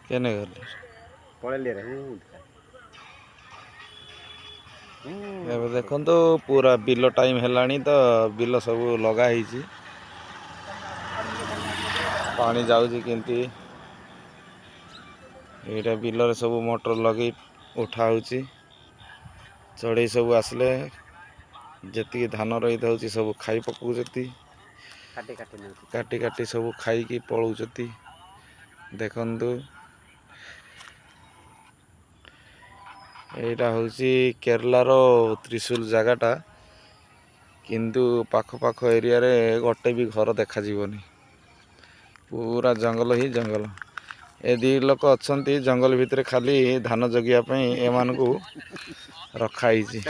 केने गले पळेले रे ଏବେ ଦେଖନ୍ତୁ ପୁରା ବିଲ ଟାଇମ୍ ହେଲାଣି ତ ବିଲ ସବୁ ଲଗା ହେଇଛି। ପାଣି ଯାଉଛି କେମିତି ଏଇଟା ବିଲରେ ସବୁ ମୋଟର ଲଗେଇ ଉଠା ହେଉଛି। ଚଢ଼େଇ ସବୁ ଆସିଲେ ଯେତିକି ଧାନ ରହିଥାଉଛି ସବୁ ଖାଇ ପକାଉଛନ୍ତି। କାଟି କାଟି ସବୁ ଖାଇକି ପଳାଉଛନ୍ତି। ଦେଖନ୍ତୁ ଏଇଟା ହେଉଛି କେରଳାର ତ୍ରିଶୂଲ ଜାଗାଟା, କିନ୍ତୁ ପାଖ ପାଖ ଏରିଆରେ ଗୋଟେ ବି ଘର ଦେଖାଯିବନି। ପୁରା ଜଙ୍ଗଲ ହିଁ ଜଙ୍ଗଲ। ଏ ଦି ଲୋକ ଅଛନ୍ତି ଜଙ୍ଗଲ ଭିତରେ ଖାଲି ଧାନ ଜଗିବା ପାଇଁ ଏମାନଙ୍କୁ ରଖା ହେଇଛି।